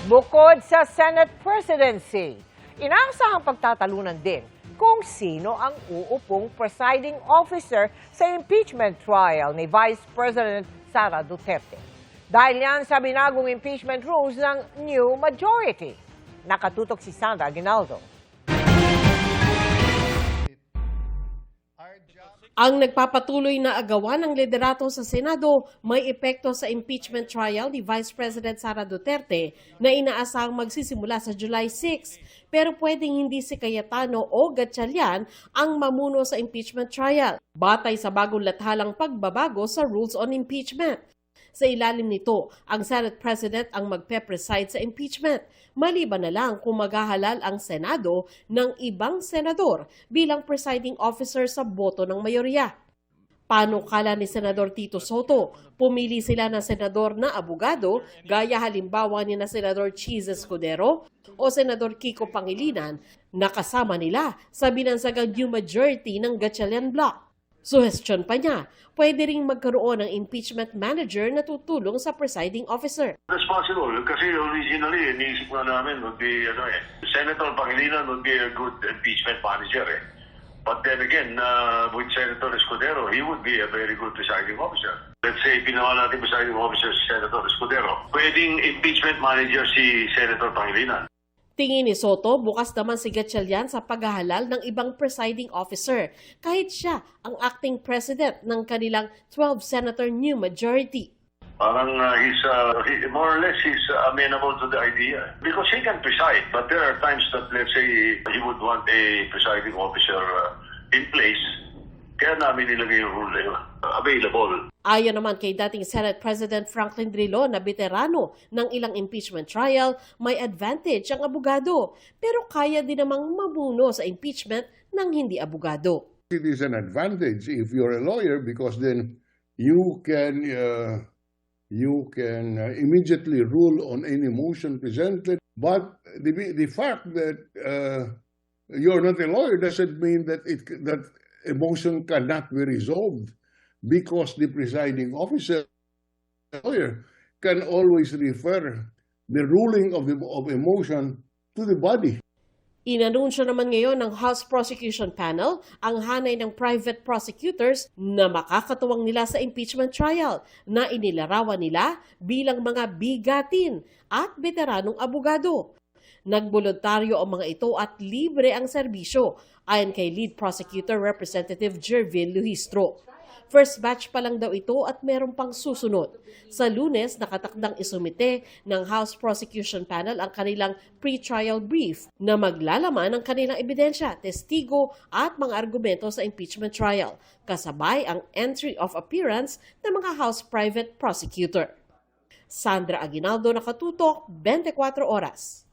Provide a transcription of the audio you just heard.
Bukod sa Senate presidency, inaasahang pagtatalunan din kung sino ang uupong presiding officer sa impeachment trial ni Vice President Sara Duterte. Dahil yan sa binagong impeachment rules ng new majority. Nakatutok si Sandra Aguinaldo. Ang nagpapatuloy na agawan ng liderato sa Senado may epekto sa impeachment trial ni Vice President Sara Duterte na inaasahang magsisimula sa July 6. Pero pwedeng hindi si Cayetano o Gatchalian ang mamuno sa impeachment trial, batay sa bagong lathalang pagbabago sa rules on impeachment. Sa ilalim nito, ang Senate President ang magpe-preside sa impeachment, maliban na lang kung maghahalal ang Senado ng ibang senador bilang presiding officer sa boto ng mayorya. Panukala ni Senador Tito Soto, pumili sila ng senador na abogado gaya halimbawa ni na Senador Cheese Escudero o Senador Kiko Pangilinan na kasama nila sa binansagang new majority ng Gatchalian Bloc. Suhestyon pa niya, pwede ring magkaroon ng impeachment manager na tutulong sa presiding officer. That's possible kasi originally iniisip nga namin would be Senator Pangilinan would be a good impeachment manager But then again, with Senator Escudero, he would be a very good presiding officer. Let's say pinawa natin presiding officer si Senator Escudero. Pwedeng impeachment manager si Senator Pangilinan. Tingin ni Soto, bukas naman si Gatchalian sa paghahalal ng ibang presiding officer kahit siya ang acting president ng kanilang 12-senator new majority. Parang more or less he's amenable to the idea because he can preside, but there are times that let's say he would want a presiding officer in place. Kaya namin nilagay yung rule na yun, available. Ayon naman kay dating Senate President Franklin Drilon na veterano ng ilang impeachment trial, may advantage ang abogado. Pero kaya din namang mamuno sa impeachment ng hindi abogado. It is an advantage if you're a lawyer because then you can immediately rule on any motion presented. But the fact that you're not a lawyer doesn't mean that that a motion cannot be resolved because the presiding officer, lawyer, can always refer the ruling of a motion to the body. Inanunsyo naman ngayon ng House Prosecution Panel ang hanay ng private prosecutors na makakatuwang nila sa impeachment trial na inilarawan nila bilang mga bigatin at veteranong abogado. Nagboluntaryo ang mga ito at libre ang serbisyo ayon kay Lead Prosecutor Representative Jervin Luhistro. First batch pa lang daw ito at meron pang susunod. Sa Lunes, nakatakdang isumite ng House Prosecution Panel ang kanilang pre-trial brief na maglalaman ng kanilang ebidensya, testigo at mga argumento sa impeachment trial, kasabay ang entry of appearance ng mga House Private Prosecutor. Sandra Aguinaldo, Nakatutok, 24 Oras.